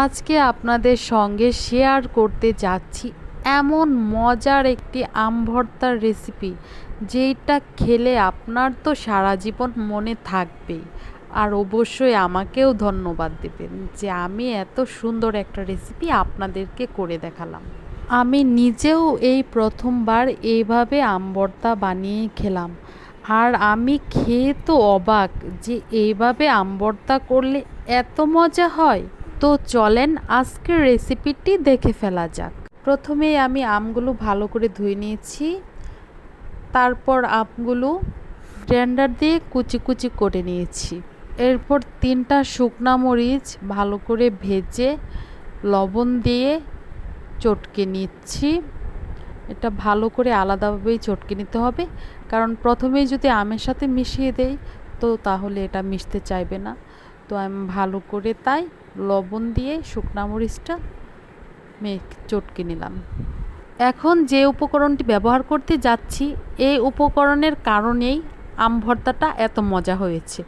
আজকে আপনাদের সঙ্গে শেয়ার করতে যাচ্ছি এমন মজার একটি আম ভর্তার রেসিপি, যেটা খেলে আপনার তো সারা জীবন মনে থাকবেই। আর অবশ্যই আমাকেও ধন্যবাদ দেবেন যে আমি এত সুন্দর একটা রেসিপি আপনাদেরকে করে দেখালাম। আমি নিজেও এই প্রথমবার এইভাবে আম ভর্তা বানিয়ে খেলাম। আর আমি খেয়ে তো অবাক যে এইভাবে আম ভর্তা করলে এত মজা হয়। তো চলেন আজকের রেসিপিটি দেখে ফেলা যাক। প্রথমেই আমি আমগুলো ভালো করে ধুয়ে নিয়েছি। তারপর আমগুলো গ্রাইন্ডার দিয়ে কুচি কুচি করে নিয়েছি। এরপর 3টা শুকনা মরিচ ভালো করে ভেজে লবণ দিয়ে চটকে নিচ্ছি। এটা ভালো করে আলাদাভাবেই চটকে নিতে হবে, কারণ প্রথমেই যদি আমের সাথে মিশিয়ে দেই তো তাহলে এটা মিশতে চাইবে না। তো আমি ভালো করে তাই লবণ দিয়ে শুকনা মরিচটা চটকে নিলাম। এখন যে উপকরণটি ব্যবহার করতে যাচ্ছি, এই উপকরণের কারণেই আম ভর্তাটা এত মজা হয়েছে।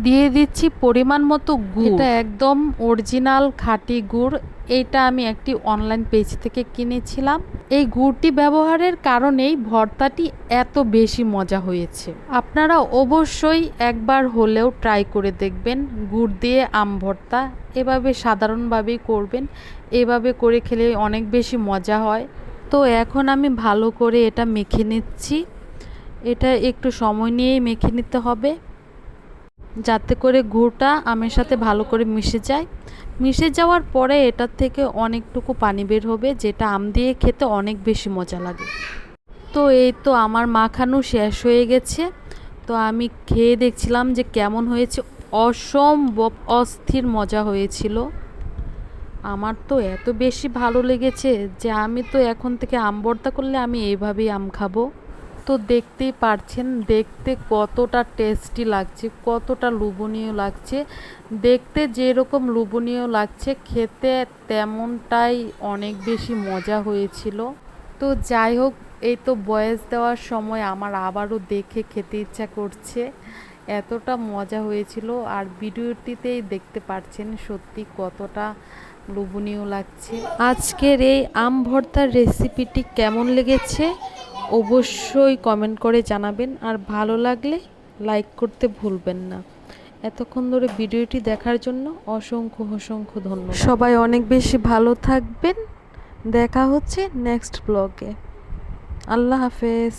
দিয়ে দিচ্ছি পরিমাণ মতো গুড়। এটা একদম অরিজিনাল খাঁটি গুড়। এটা আমি একটি অনলাইন পেজ থেকে কিনেছিলাম। এই গুড়টি ব্যবহারের কারণেই ভর্তাটি এত বেশি মজা হয়েছে। আপনারা অবশ্যই একবার হলেও ট্রাই করে দেখবেন গুড় দিয়ে আম ভর্তা। এভাবে সাধারণভাবেই করবেন, এভাবে করে খেলে অনেক বেশি মজা হয়। তো এখন আমি ভালো করে এটা মেখে নিচ্ছি। এটা একটু সময় নিয়েই মেখে নিতে হবে, যাতে করে গুড়টা আমের সাথে ভালো করে মিশে যায়। মিশে যাওয়ার পরে এটার থেকে অনেকটুকু পানি বের হবে, যেটা আম দিয়ে খেতে অনেক বেশি মজা লাগে। তো এই তো আমার মাখানো শেষ হয়ে গেছে। তো আমি খেয়ে দেখছিলাম যে কেমন হয়েছে। অসম্ভব অস্থির মজা হয়েছিল। আমার তো এত বেশি ভালো লেগেছে যে আমি তো এখন থেকে আম ভর্তা করলে আমি এইভাবেই আম খাবো। তো দেখতেই পারছেন দেখতে কতটা টেস্টি লাগছে, কতটা লোভনীয় লাগছে। দেখতে যেরকম লোভনীয় লাগছে, খেতে তেমনটাই অনেক বেশি মজা হয়েছিল। তো যাই হোক, এই তো ভয়েস দেওয়ার সময় আমার আবারও দেখে খেতে ইচ্ছা করছে, এতটা মজা হয়েছিল। আর ভিডিওটিতেই দেখতে পাচ্ছেন সত্যি কতটা লোভনীয় লাগছে। আজকের এই আম ভর্তার রেসিপিটি কেমন লেগেছে অবশ্যই কমেন্ট করে জানাবেন। আর ভালো লাগলে লাইক করতে ভুলবেন না। এতক্ষণ ধরে ভিডিওটি দেখার জন্য অসংখ্য অসংখ্য ধন্যবাদ। সবাই অনেক বেশি ভালো থাকবেন। দেখা হচ্ছে নেক্সট ব্লগে। আল্লাহ হাফেজ।